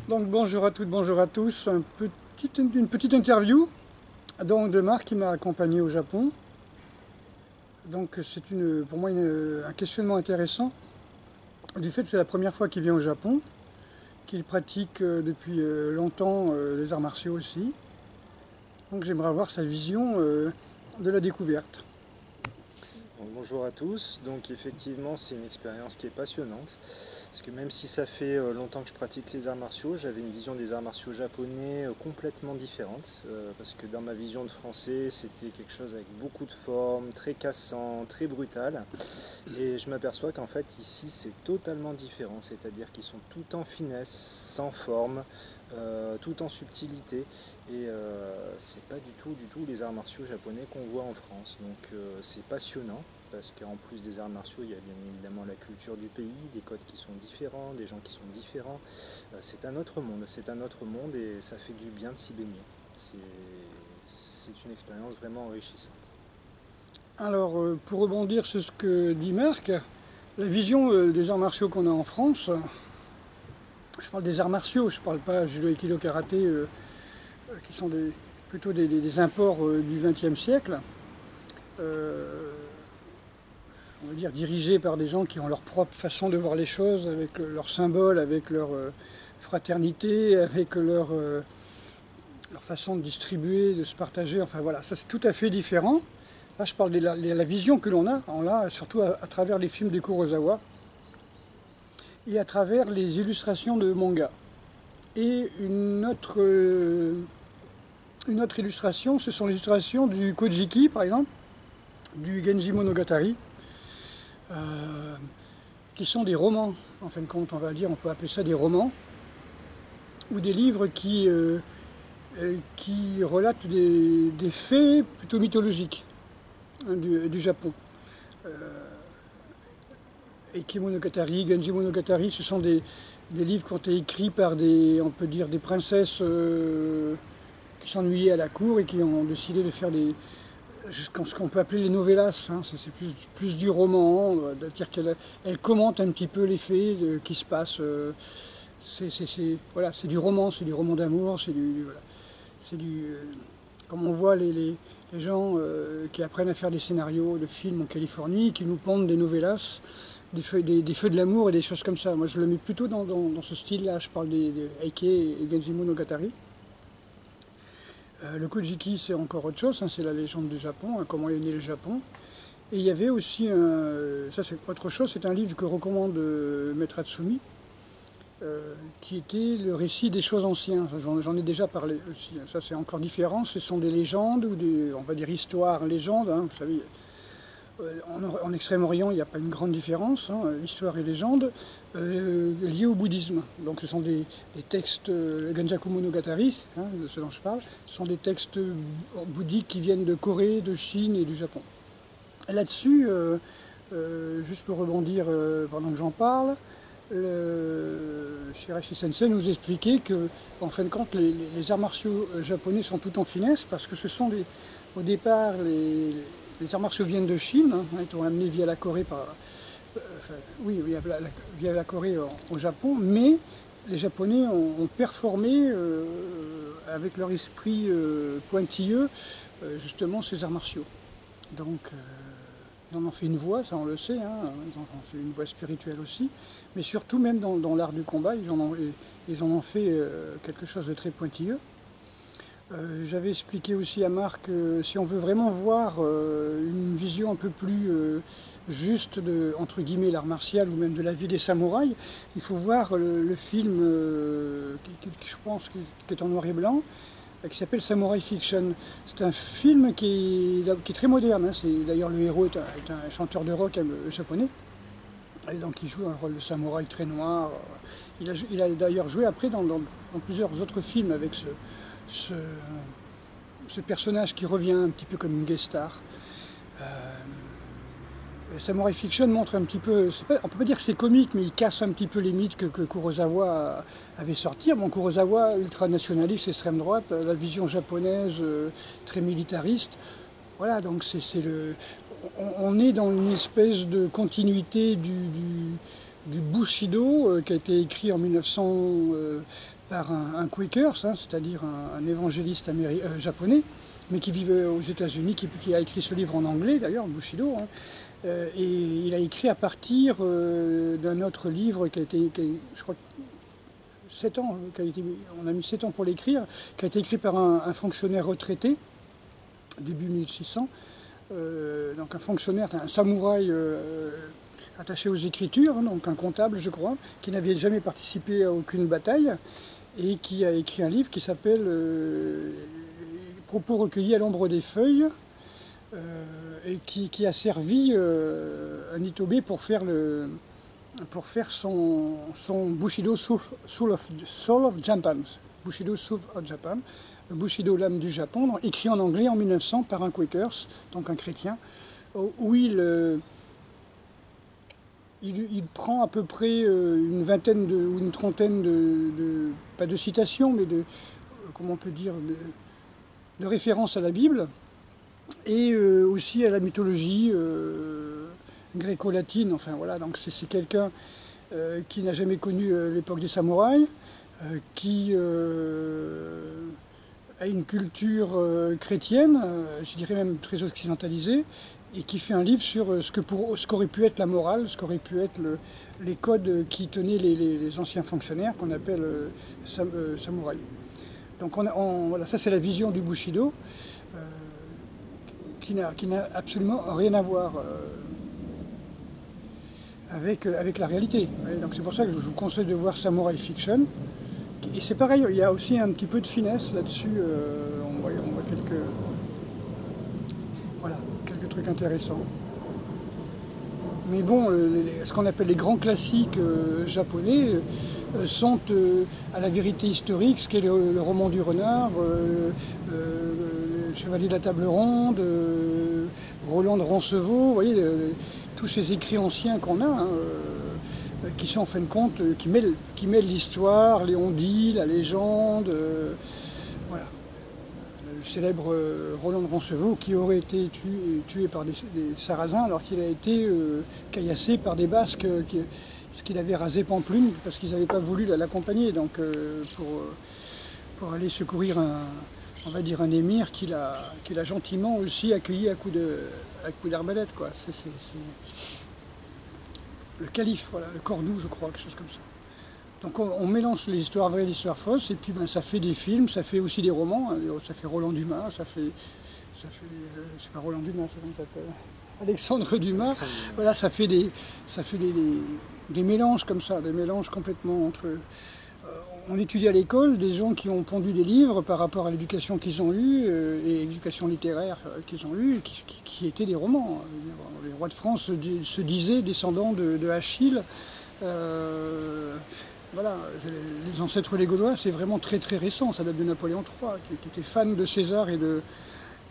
Donc bonjour à toutes, bonjour à tous. Une petite interview donc, de Marc qui m'a accompagné au Japon. Donc c'est pour moi un questionnement intéressant du fait que c'est la première fois qu'il vient au Japon, qu'il pratique depuis longtemps les arts martiaux aussi. Donc j'aimerais avoir sa vision de la découverte. Bonjour à tous, donc effectivement c'est une expérience qui est passionnante, parce que même si ça fait longtemps que je pratique les arts martiaux, j'avais une vision des arts martiaux japonais complètement différente, parce que dans ma vision de français c'était quelque chose avec beaucoup de formes, très cassant, très brutal, et je m'aperçois qu'en fait ici c'est totalement différent, c'est-à-dire qu'ils sont tout en finesse, sans forme, tout en subtilité, et c'est pas du tout les arts martiaux japonais qu'on voit en France, donc c'est passionnant parce qu'en plus des arts martiaux, il y a bien évidemment la culture du pays, des codes qui sont différents, des gens qui sont différents. C'est un autre monde et ça fait du bien de s'y baigner. C'est une expérience vraiment enrichissante. Alors pour rebondir sur ce que dit Marc, la vision des arts martiaux qu'on a en France, je parle des arts martiaux, je ne parle pas judo, aikido, karaté, qui sont plutôt des imports du XXe siècle. On va dire dirigés par des gens qui ont leur propre façon de voir les choses, avec leurs symboles, avec leur fraternité, avec leur façon de distribuer, de se partager. Enfin voilà, ça c'est tout à fait différent. Là, je parle de la vision que l'on a, surtout à travers les films de Kurosawa et à travers les illustrations de manga. Et une autre illustration, ce sont les illustrations du Kojiki, par exemple, du Genji Monogatari, qui sont des romans, en fin de compte, on peut appeler ça des romans, ou des livres qui relatent des faits plutôt mythologiques hein, du Japon. Eiki Monogatari, Genji Monogatari, ce sont des livres qui ont été écrits par on peut dire, des princesses qui s'ennuyaient à la cour et qui ont décidé de faire ce qu'on peut appeler les novellas, hein, c'est plus du roman, c'est-à-dire qu'elle commente un petit peu les faits qui se passent. Voilà, c'est du roman d'amour, comme on voit les gens qui apprennent à faire des scénarios de films en Californie, qui nous pondent des novellas, des feux de l'amour et des choses comme ça. Moi je le mets plutôt dans ce style-là, je parle des Heike et Genji Monogatari. Le Kojiki, c'est encore autre chose, hein, c'est la légende du Japon, hein, comment est né le Japon. Et il y avait aussi, ça c'est autre chose, c'est un livre que recommande Maître Hatsumi, qui était le récit des choses anciennes. J'en ai déjà parlé aussi, ça c'est encore différent, ce sont des légendes, ou on va dire histoire, légende, hein, vous savez. En Extrême-Orient, il n'y a pas une grande différence, hein, histoire et légende, liées au bouddhisme. Donc ce sont des textes, le Genjaku Monogatari, hein, de ce dont je parle, ce sont des textes bouddhiques qui viennent de Corée, de Chine et du Japon. Là-dessus, juste pour rebondir pendant que j'en parle, Shirashi Sensei nous expliquait que, en fin de compte, les arts martiaux japonais sont tout en finesse parce que ce sont au départ les arts martiaux viennent de Chine, hein, ils ont amenés via la Corée via la Corée au Japon, mais les Japonais ont performé avec leur esprit pointilleux justement ces arts martiaux. Donc ils en ont fait une voie, ça on le sait, hein, ils en ont fait une voie spirituelle aussi, mais surtout même dans l'art du combat, ils en ont fait quelque chose de très pointilleux. J'avais expliqué aussi à Marc que si on veut vraiment voir une vision un peu plus juste de, entre guillemets, l'art martial ou même de la vie des samouraïs, il faut voir le film qui je pense qui est en noir et blanc, qui s'appelle Samurai Fiction. C'est un film qui est très moderne, hein. D'ailleurs le héros est un chanteur de rock japonais. Et donc il joue un rôle de samouraï très noir. Il a d'ailleurs joué après dans plusieurs autres films avec ce personnage qui revient un petit peu comme une guest star. Samurai Fiction montre un petit peu, on peut pas dire que c'est comique, mais il casse un petit peu les mythes que Kurosawa avait sortis. Bon, Kurosawa, ultranationaliste, extrême droite, la vision japonaise très militariste. Voilà, donc on est dans une espèce de continuité du Bushido, qui a été écrit en 1900 par un Quakers, hein, c'est-à-dire un évangéliste japonais, mais qui vivait aux États-Unis, qui a écrit ce livre en anglais d'ailleurs, Bushido. Hein. Et il a écrit à partir d'un autre livre je crois, 7 ans, on a mis 7 ans pour l'écrire, qui a été écrit par un fonctionnaire retraité, début 1600. Donc un fonctionnaire, un samouraï attaché aux écritures, hein, donc un comptable je crois, qui n'avait jamais participé à aucune bataille et qui a écrit un livre qui s'appelle Propos recueillis à l'ombre des feuilles et qui a servi à Nitobe pour faire son Bushido Soul of Japan. Bushido Soul of Japan, Bushido l'âme du Japon, écrit en anglais en 1900 par un Quakers, donc un chrétien, où il prend à peu près une vingtaine ou une trentaine pas de citations, mais comment on peut dire, de références à la Bible, et aussi à la mythologie gréco-latine. Enfin voilà, donc c'est quelqu'un qui n'a jamais connu l'époque des samouraïs, qui a une culture chrétienne, je dirais même très occidentalisée, et qui fait un livre sur ce qu'aurait pu être la morale, ce qu'auraient pu être les codes qui tenaient les anciens fonctionnaires, qu'on appelle samouraïs. Donc voilà, ça c'est la vision du Bushido, qui n'a absolument rien à voir avec la réalité. Et donc c'est pour ça que je vous conseille de voir Samurai Fiction. Et c'est pareil, il y a aussi un petit peu de finesse là-dessus. On voit quelques trucs intéressants. Mais bon, ce qu'on appelle les grands classiques japonais sont à la vérité historique, ce qu'est le roman du renard, le chevalier de la table ronde, Roland de Roncevaux, vous voyez, tous ces écrits anciens qu'on a, hein, qui sont en fin de compte, qui mêlent l'histoire, les on-dit, la légende, voilà. Le célèbre Roland de Roncevaux qui aurait été tué par des Sarrasins alors qu'il a été caillassé par des Basques ce qu'il avait rasé Pampelune parce qu'ils n'avaient pas voulu l'accompagner donc pour aller secourir on va dire un émir qu'il a gentiment aussi accueilli à coups d'arbalète, quoi. C'est le calife, voilà, le Cordoue, je crois, quelque chose comme ça. Donc on mélange les histoires vraies et les histoires fausses, et puis ça fait des films, ça fait aussi des romans, hein, ça fait Roland Dumas, c'est pas Roland Dumas, c'est comment ça s'appelle, Alexandre Dumas, voilà, ça fait des mélanges comme ça, des mélanges complètement entre... on étudie à l'école des gens qui ont pondu des livres par rapport à l'éducation qu'ils ont eue, et l'éducation littéraire qu'ils ont eue, qui étaient des romans. Les rois de France se disaient descendants de Achille. Voilà, les ancêtres les Gaulois, c'est vraiment très très récent, ça date de Napoléon III, qui était fan de César et de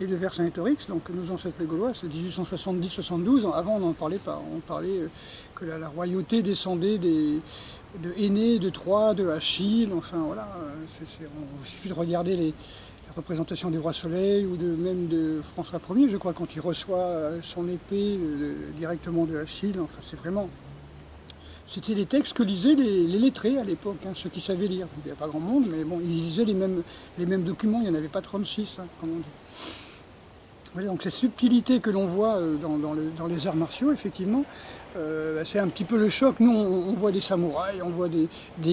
Vercingétorix. Donc nos ancêtres les Gaulois, c'est 1870-72, avant on n'en parlait pas, on parlait que la royauté descendait de Énée, de Troie, de Achille, enfin voilà, il suffit de regarder les représentations du roi Soleil ou même de François Ier, je crois, quand il reçoit son épée directement de Achille, enfin c'est vraiment... C'était les textes que lisaient les lettrés à l'époque, hein, ceux qui savaient lire. Il n'y a pas grand monde, mais bon, ils lisaient les mêmes documents, il n'y en avait pas 36, hein, comme on dit. Voilà, donc cette subtilité que l'on voit dans les arts martiaux, effectivement, c'est un petit peu le choc. Nous, on voit des samouraïs, on voit des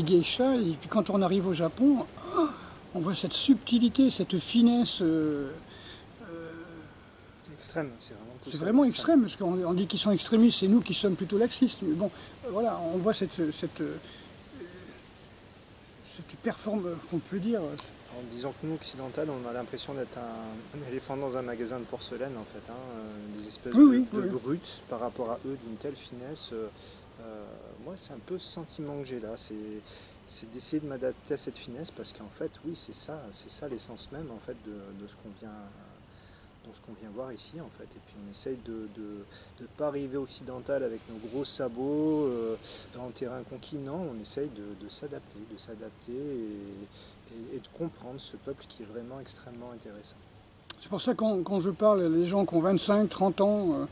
geishas, et puis quand on arrive au Japon, on voit cette subtilité, cette finesse... extrême, c'est vraiment extrême, parce qu'on dit qu'ils sont extrémistes, c'est nous qui sommes plutôt laxistes. Mais bon, voilà, on voit cette performance, qu'on peut dire. En disant que nous, occidentales, on a l'impression d'être un éléphant dans un magasin de porcelaine, en fait, hein, des espèces de brutes par rapport à eux, d'une telle finesse. Moi, c'est un peu ce sentiment que j'ai là, c'est d'essayer de m'adapter à cette finesse, parce qu'en fait, oui, c'est ça l'essence même, en fait, de ce qu'on vient... dans ce qu'on vient voir ici en fait, et puis on essaye de ne pas arriver occidental avec nos gros sabots dans le terrain conquis, non, on essaye de s'adapter et de comprendre ce peuple qui est vraiment extrêmement intéressant. C'est pour ça que quand je parle, les gens qui ont 25, 30 ans,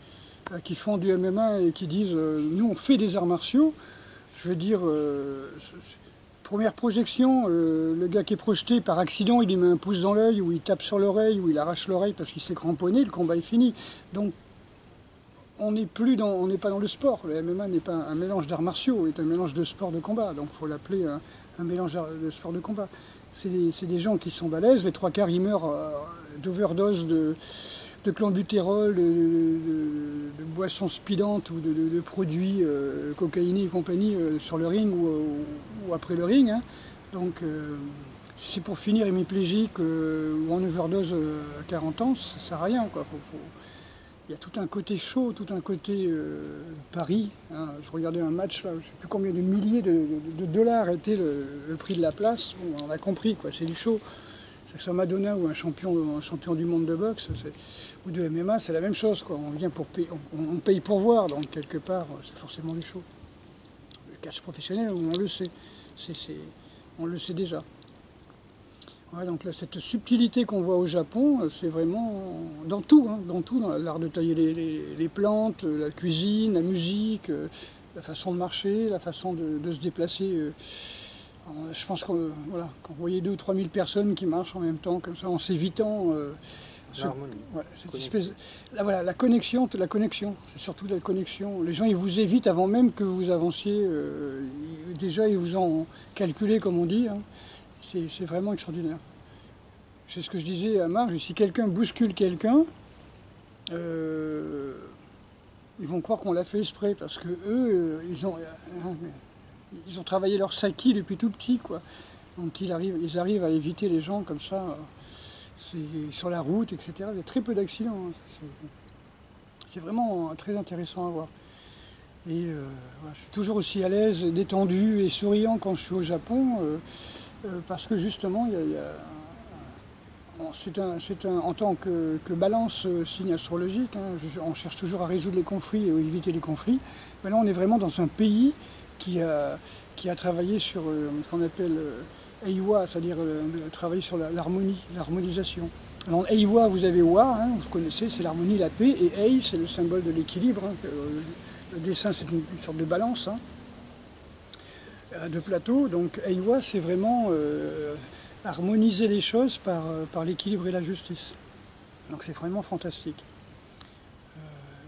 qui font du MMA et qui disent nous on fait des arts martiaux, Je veux dire, première projection, le gars qui est projeté par accident, il lui met un pouce dans l'œil, ou il tape sur l'oreille, ou il arrache l'oreille parce qu'il s'est cramponné, le combat est fini. Donc on n'est pas dans le sport. Le MMA n'est pas un mélange d'arts martiaux, c'est un mélange de sport de combat. Donc il faut l'appeler un mélange de sport de combat. C'est des gens qui sont balèzes, les trois quarts ils meurent d'overdose de clenbutérol, de boissons speedantes ou de produits cocaïnés et compagnie sur le ring ou après le ring. Hein. Donc si c'est pour finir hémiplégique ou en overdose à 40 ans, ça sert à rien. Quoi. Il y a tout un côté chaud, tout un côté Paris. Hein. Je regardais un match, là, je ne sais plus combien de milliers de dollars était le prix de la place. Bon, on a compris, quoi, c'est du show. Que ce soit Madonna ou un champion du monde de boxe ou de MMA, c'est la même chose. Quoi. On vient pour payer, on paye pour voir, donc quelque part, c'est forcément du show. Le catch professionnel, on le sait. On le sait déjà. Ouais, donc là, cette subtilité qu'on voit au Japon, c'est vraiment dans tout, dans l'art de tailler les plantes, la cuisine, la musique, la façon de marcher, la façon de se déplacer. Je pense qu'on voilà, quand vous voyez 2 ou 3 000 personnes qui marchent en même temps, comme ça, en s'évitant. L'harmonie. Cette espèce, là, voilà, la connexion, c'est surtout la connexion. Les gens, ils vous évitent avant même que vous avanciez. Déjà, ils vous ont calculé, comme on dit. Hein. C'est vraiment extraordinaire. C'est ce que je disais à Marc, si quelqu'un bouscule quelqu'un, ils vont croire qu'on l'a fait exprès, parce que eux, ils ont travaillé leur saki depuis tout petit, quoi. Donc ils arrivent à éviter les gens comme ça, sur la route, etc. Il y a très peu d'accidents. Hein. C'est vraiment très intéressant à voir. Et voilà, je suis toujours aussi à l'aise, détendu et souriant quand je suis au Japon. Parce que justement, en tant que balance signe astrologique, hein, on cherche toujours à résoudre les conflits et à éviter les conflits. Mais là, on est vraiment dans un pays qui a travaillé sur ce qu'on appelle Eiwa, c'est-à-dire travailler sur l'harmonie, l'harmonisation. Alors, Eiwa, vous avez Wa, hein, vous connaissez, c'est l'harmonie, la paix, et Ei, c'est le symbole de l'équilibre. Hein, le dessin, c'est une sorte de balance. Hein. De plateau, donc Eiwa, c'est vraiment harmoniser les choses par l'équilibre et la justice. Donc c'est vraiment fantastique.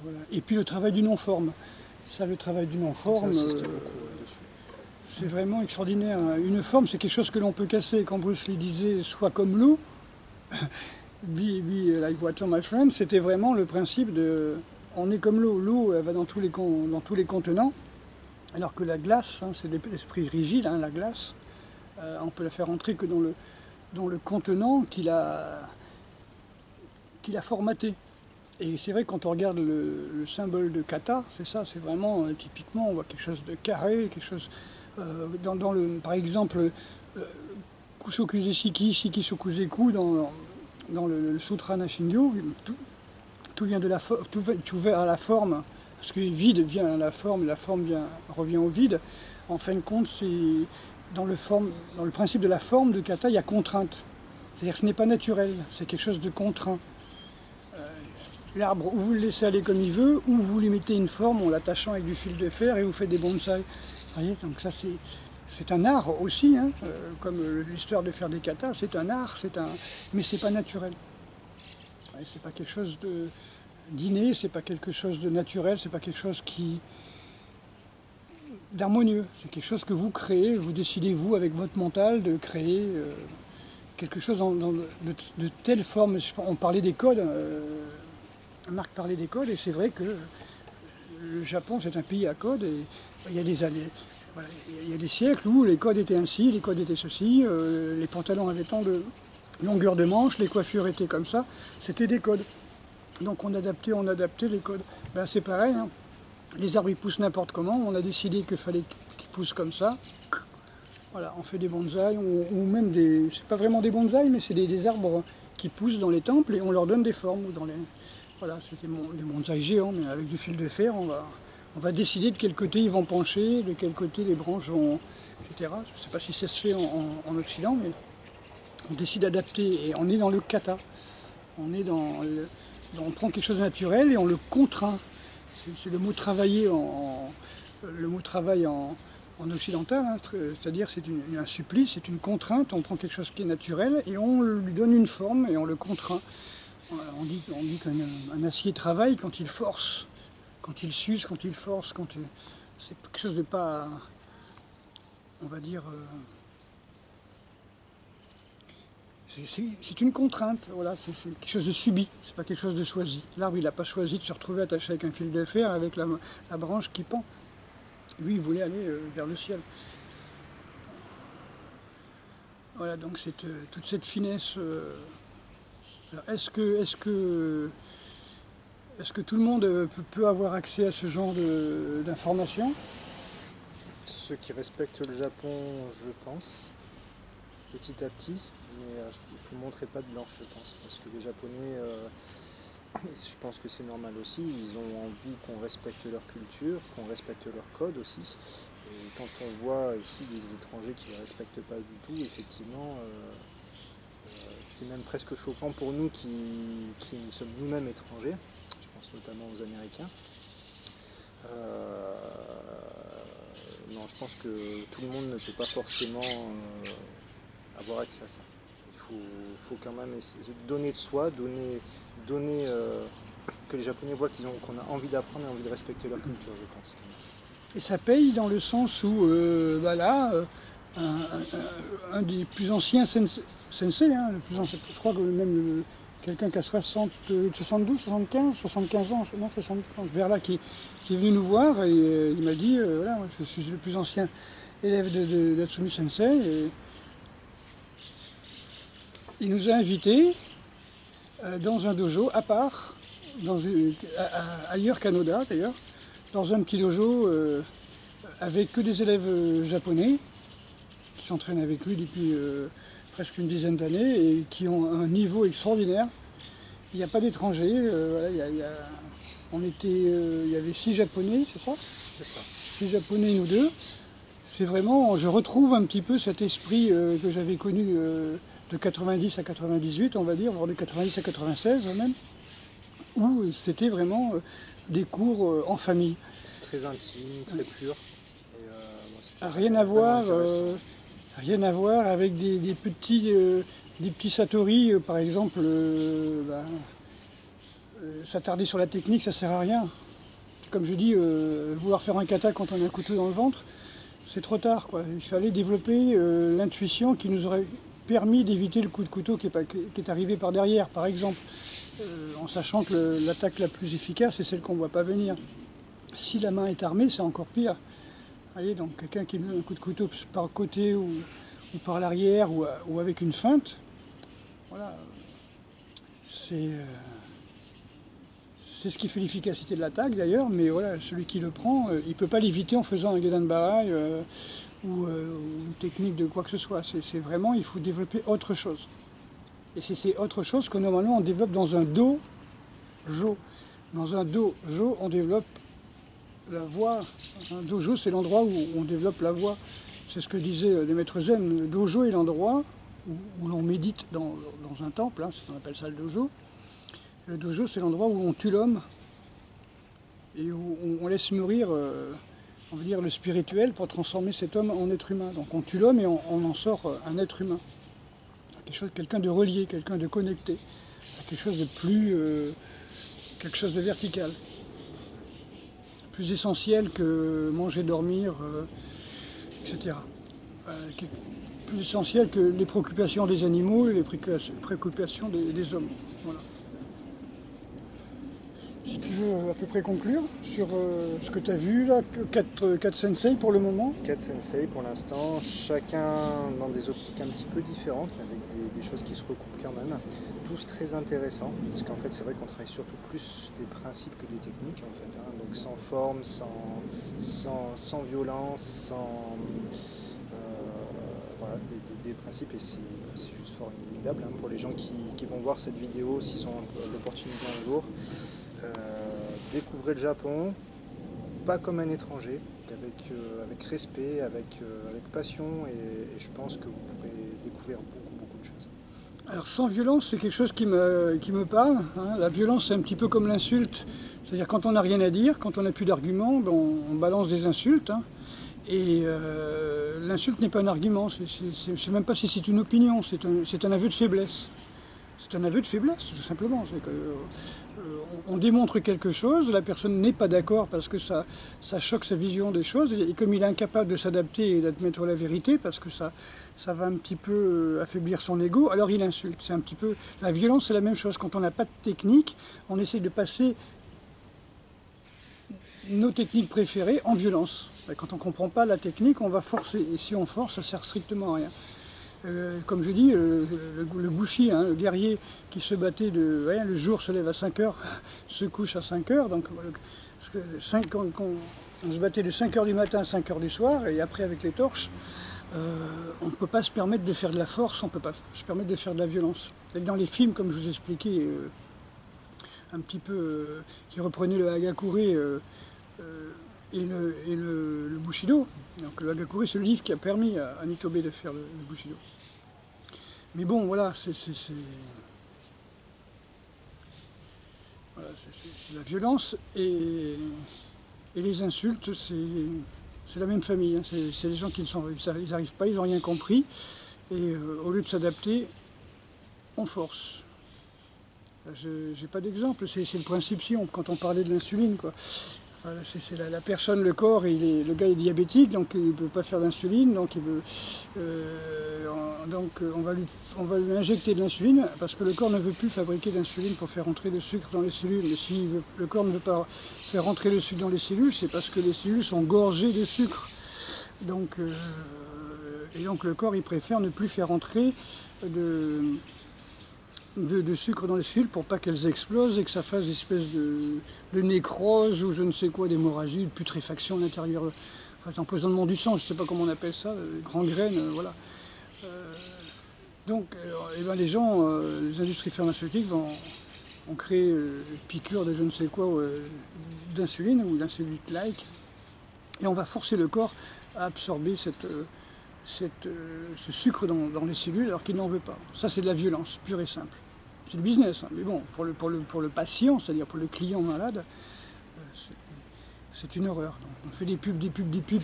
Voilà. Et puis le travail du non-forme. Ça, le travail du non-forme, c'est vraiment extraordinaire. Une forme, c'est quelque chose que l'on peut casser. Quand Bruce Lee disait « sois comme l'eau », be like water, my friend, c'était vraiment le principe de « on est comme l'eau ». L'eau, elle va dans tous les contenants. Alors que la glace, hein, c'est l'esprit rigide, hein, la glace, on peut la faire entrer que dans le contenant qu'il a formaté. Et c'est vrai que quand on regarde le symbole de kata, c'est ça, c'est vraiment typiquement, on voit quelque chose de carré, quelque chose par exemple, Kushokuze Shiki, Shiki Shokuzeku, dans le Sutra Nashingyo, tout vient à la forme. Parce que le vide vient à la forme revient au vide. En fin de compte, c'est dans le principe de la forme de kata, il y a contrainte. C'est-à-dire que ce n'est pas naturel, c'est quelque chose de contraint. L'arbre, ou vous le laissez aller comme il veut, ou vous lui mettez une forme en l'attachant avec du fil de fer et vous faites des bonsaïs. Vous voyez, donc ça c'est un art aussi, hein, comme l'histoire de faire des katas, c'est un art, mais c'est pas naturel. C'est pas quelque chose d'inné, c'est pas quelque chose de naturel, c'est pas quelque chose d'harmonieux. C'est quelque chose que vous créez, vous décidez vous avec votre mental de créer quelque chose de telle forme. On parlait des codes, Marc parlait des codes, et c'est vrai que le Japon c'est un pays à codes, et il y a des années, voilà, il y a des siècles où les codes étaient ainsi, les codes étaient ceci, les pantalons avaient tant de longueur de manche, les coiffures étaient comme ça, c'était des codes. Donc on adaptait les codes. Ben, c'est pareil, hein. Les arbres ils poussent n'importe comment, on a décidé qu'il fallait qu'ils poussent comme ça. Voilà, on fait des bonsaïs, ou même c'est pas vraiment des bonsaïs, mais c'est des arbres qui poussent dans les temples et on leur donne des formes. Voilà, c'était des bonsaïs géants, mais avec du fil de fer, on va décider de quel côté ils vont pencher, de quel côté les branches vont, etc. Je ne sais pas si ça se fait en Occident, mais on décide d'adapter, et on est dans le kata. On prend quelque chose de naturel et on le contraint. C'est le mot travailler en occidental, hein, c'est-à-dire c'est un supplice, c'est une contrainte, on prend quelque chose qui est naturel et on lui donne une forme et on le contraint. On dit qu'un acier travaille quand il force, quand il s'use, quand il force, c'est quelque chose de pas, on va dire, c'est une contrainte, voilà, c'est quelque chose de subi, c'est pas quelque chose de choisi. L'arbre, il n'a pas choisi de se retrouver attaché avec un fil de fer, avec la branche qui pend. Lui, il voulait aller vers le ciel. Voilà, donc toute cette finesse. Est-ce que tout le monde peut avoir accès à ce genre d'informations? Ceux qui respectent le Japon, je pense, petit à petit, mais il faut montrer pas de blanche, je pense, parce que les Japonais, je pense que c'est normal aussi, ils ont envie qu'on respecte leur culture, qu'on respecte leur code aussi. Et quand on voit ici des étrangers qui ne les respectent pas du tout, effectivement, c'est même presque choquant pour nous qui sommes nous-mêmes étrangers. Je pense notamment aux Américains. Non, je pense que tout le monde ne peut pas forcément avoir accès à ça. Il faut quand même essayer de donner de soi, donner que les Japonais voient qu'on a envie d'apprendre et envie de respecter leur culture, je pense. Et ça paye dans le sens où, un des plus anciens sensei, hein, je crois que même quelqu'un qui a 72, 75 ans, non 75, vers là, qui est venu nous voir et il m'a dit, voilà, je suis le plus ancien élève de Natsumi Sensei. Et il nous a invités dans un dojo à part, ailleurs qu'à Noda d'ailleurs, dans un petit dojo avec que des élèves japonais qui s'entraînent avec lui depuis presque une dizaine d'années et qui ont un niveau extraordinaire. Il n'y a pas d'étrangers. Voilà, il y avait 6 Japonais, c'est ça? C'est ça. 6 Japonais, nous deux. C'est vraiment, je retrouve un petit peu cet esprit que j'avais connu de 90 à 98, on va dire, voire de 90 à 96 même, où c'était vraiment des cours en famille. C'est très intime, très pur. Et, rien à voir avec des petits satori, par exemple. S'attarder sur la technique, ça sert à rien. Comme je dis, vouloir faire un kata quand on a un couteau dans le ventre, c'est trop tard, quoi. Il fallait développer l'intuition qui nous aurait permis d'éviter le coup de couteau qui est arrivé par derrière, par exemple, en sachant que l'attaque la plus efficace, c'est celle qu'on ne voit pas venir. Si la main est armée, c'est encore pire. Vous voyez, donc quelqu'un qui met un coup de couteau par le côté ou par l'arrière ou avec une feinte, voilà, c'est ce qui fait l'efficacité de l'attaque d'ailleurs, mais voilà, celui qui le prend, il ne peut pas l'éviter en faisant un gedan barai ou une technique de quoi que ce soit. C'est vraiment, il faut développer autre chose. Et c'est autre chose que normalement on développe dans un dojo. Dans un dojo, on développe la voix. Un dojo, c'est l'endroit où on développe la voix. C'est ce que disaient les maîtres zen. Le dojo est l'endroit où l'on médite dans un temple, hein, on appelle ça le dojo. Le dojo, c'est l'endroit où on tue l'homme et où on laisse mourir, on va dire, le spirituel pour transformer cet homme en être humain. Donc on tue l'homme et on en sort un être humain. Quelqu'un de relié, quelqu'un de connecté, quelque chose de plus, quelque chose de vertical. Plus essentiel que manger, dormir, etc. Plus essentiel que les préoccupations des animaux et les préoccupations des hommes. Voilà. Si tu veux à peu près conclure sur ce que tu as vu là, 4 sensei pour le moment. 4 sensei pour l'instant, chacun dans des optiques un petit peu différentes, mais avec des choses qui se recoupent quand même. Tous très intéressants, parce qu'en fait c'est vrai qu'on travaille surtout plus des principes que des techniques en fait, hein. Donc sans forme, sans violence, voilà, des principes, et c'est juste formidable hein, pour les gens qui vont voir cette vidéo s'ils ont l'opportunité un jour. Découvrez le Japon, pas comme un étranger, avec respect, avec passion, et je pense que vous pourrez découvrir beaucoup de choses. Alors sans violence, c'est quelque chose qui me parle, hein. La violence, c'est un petit peu comme l'insulte, c'est-à-dire quand on n'a rien à dire, quand on n'a plus d'arguments, on balance des insultes, hein. Et l'insulte n'est pas un argument, je ne sais même pas si c'est une opinion, c'est un aveu de faiblesse. C'est un aveu de faiblesse, tout simplement. On démontre quelque chose, la personne n'est pas d'accord parce que ça choque sa vision des choses, et comme il est incapable de s'adapter et d'admettre la vérité, parce que ça va un petit peu affaiblir son ego, alors il insulte. C'est un petit peu... La violence, c'est la même chose. Quand on n'a pas de technique, on essaie de passer nos techniques préférées en violence. Quand on ne comprend pas la technique, on va forcer. Et si on force, ça ne sert strictement à rien. Comme je dis, le bouchi, hein, le guerrier qui se battait le jour se lève à 5 heures, se couche à 5 heures. Donc, on se battait de 5 heures du matin à 5 heures du soir, et après avec les torches, on ne peut pas se permettre de faire de la force, on ne peut pas se permettre de faire de la violence. Et dans les films, comme je vous expliquais, un petit peu, qui reprenaient le hagakure et le bushido. Donc le hagakure, c'est le livre qui a permis à Nitobe de faire le bushido. Mais bon, voilà, c'est la violence, et les insultes, c'est la même famille. Hein. C'est les gens qui ils n'arrivent pas, ils n'ont rien compris, et au lieu de s'adapter, on force. J'ai pas d'exemple, c'est le principe si quand on parlait de l'insuline, quoi. Voilà, c'est la personne, le corps, le gars est diabétique, donc il ne peut pas faire d'insuline, donc on va lui injecter de l'insuline, parce que le corps ne veut plus fabriquer d'insuline pour faire entrer le sucre dans les cellules. Mais si le corps ne veut pas faire entrer le sucre dans les cellules, c'est parce que les cellules sont gorgées de sucre. Donc, et donc le corps, il préfère ne plus faire entrer de sucre dans les cellules pour pas qu'elles explosent et que ça fasse une espèce de nécrose ou je ne sais quoi, d'hémorragie, de putréfaction à l'intérieur, enfin, empoisonnement du sang, je ne sais pas comment on appelle ça, gangrène, voilà. Donc, les gens, les industries pharmaceutiques ont créé piqûres de je ne sais quoi, d'insuline ou d'insulite-like, et on va forcer le corps à absorber ce sucre dans les cellules alors qu'il n'en veut pas. Ça, c'est de la violence pure et simple. C'est du business, hein, mais bon, pour le patient, c'est-à-dire pour le client malade, c'est une horreur. Donc, on fait des pubs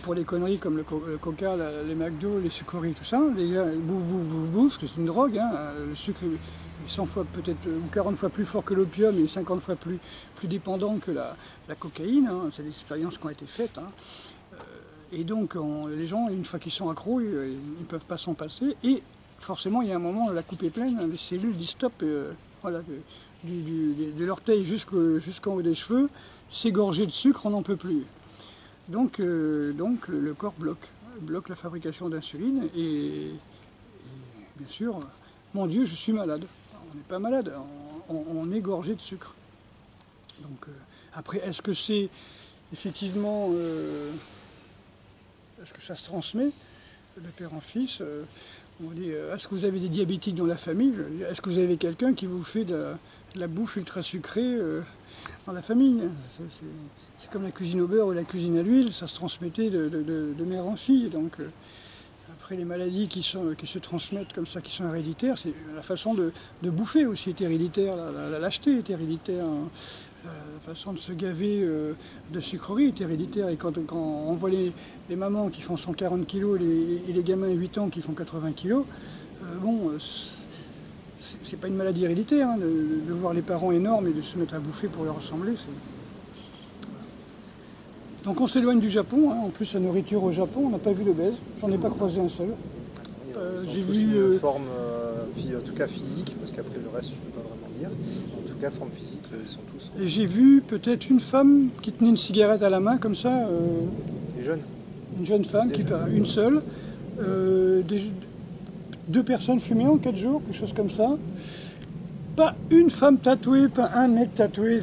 pour les conneries comme le Coca, les McDo, les sucreries, tout ça. Les gars, bouffent, c'est une drogue. Hein. Le sucre est 100 fois peut-être, ou 40 fois plus fort que l'opium et 50 fois plus dépendant que la cocaïne. Hein. C'est des expériences qui ont été faites. Hein. Et donc, les gens, une fois qu'ils sont accros, ils ne peuvent pas s'en passer. Et forcément, il y a un moment, la coupe est pleine, les cellules disent stop, voilà, de l'orteil jusqu'en haut des cheveux, c'est gorgé de sucre, on n'en peut plus. Donc le corps bloque la fabrication d'insuline, et bien sûr, mon Dieu, je suis malade. On n'est pas malade, on est gorgé de sucre. Donc, après, est-ce que c'est effectivement... est-ce que ça se transmet de père en fils? On dit, est-ce que vous avez des diabétiques dans la famille? Est-ce que vous avez quelqu'un qui vous fait de la bouffe ultra sucrée dans la famille? C'est comme la cuisine au beurre ou la cuisine à l'huile, ça se transmettait de mère en fille. Donc, après, les maladies qui se transmettent comme ça, qui sont héréditaires, c'est la façon de bouffer aussi est héréditaire, la lâcheté est héréditaire. Hein. La façon de se gaver de sucreries est héréditaire. Et quand on voit les mamans qui font 140 kg et les gamins de 8 ans qui font 80 kg, c'est pas une maladie héréditaire, hein, de voir les parents énormes et de se mettre à bouffer pour leur ressembler. Donc on s'éloigne du Japon, hein. En plus la nourriture au Japon, on n'a pas vu d'obèse, j'en ai pas croisé un seul. J'ai vu une forme, en tout cas physique, parce qu'après le reste je ne peux pas vraiment dire. En tout cas, forme physique, ils sont tous. Et j'ai vu peut-être une femme qui tenait une cigarette à la main comme ça. Des jeunes. Une jeune femme, une seule. 2 personnes fumées en 4 jours, quelque chose comme ça. Pas une femme tatouée, pas un mec tatoué.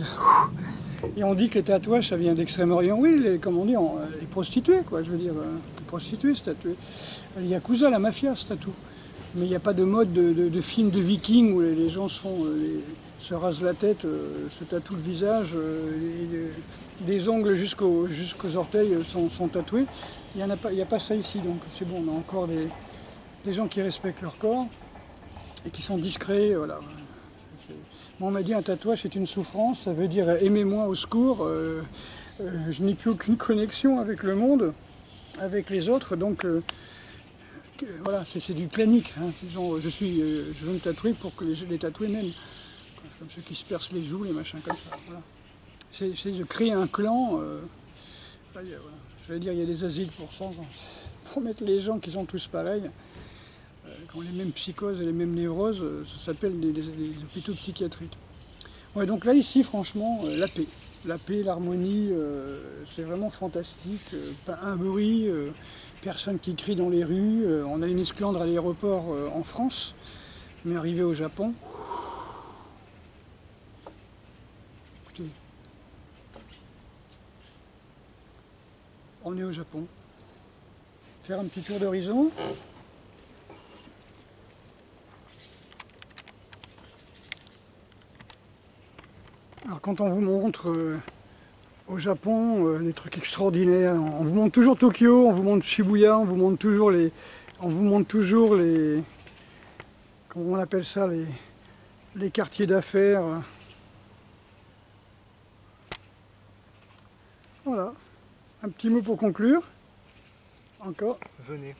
Et on dit que les tatouages, ça vient d'Extrême-Orient. Oui, comme on dit, les prostituées, quoi, je veux dire. Les prostituées se tatouent. Les Yakuza, la mafia se tatoue. Mais il n'y a pas de mode de film de vikings où les gens se rasent la tête, se tatouent le visage, des ongles jusqu'aux orteils sont tatoués. Il n'y a pas ça ici, donc c'est bon, on a encore des gens qui respectent leur corps et qui sont discrets, voilà. Moi, on m'a dit un tatouage c'est une souffrance, ça veut dire aimez-moi au secours, je n'ai plus aucune connexion avec le monde. avec les autres. Donc voilà, c'est du clanique. Hein. Disons, je veux me tatouer pour que les tatoués m'aiment. Comme ceux qui se percent les joues, les machins comme ça. Voilà. C'est de créer un clan. Voilà. J'allais dire, il y a des asiles pour ça, pour mettre les gens qui sont tous pareils. Qui ont les mêmes psychoses et les mêmes névroses, ça s'appelle des hôpitaux psychiatriques. Ouais, donc là, ici, franchement, la paix. La paix, l'harmonie, c'est vraiment fantastique. Pas un bruit, personne qui crie dans les rues. On a une esclandre à l'aéroport en France, mais arrivé au Japon, écoutez, on est au Japon. Faire un petit tour d'horizon. Alors quand on vous montre au Japon des trucs extraordinaires, on vous montre toujours Tokyo, on vous montre Shibuya, on vous montre toujours les, comment on appelle ça, les quartiers d'affaires. Voilà, un petit mot pour conclure. Encore. Venez.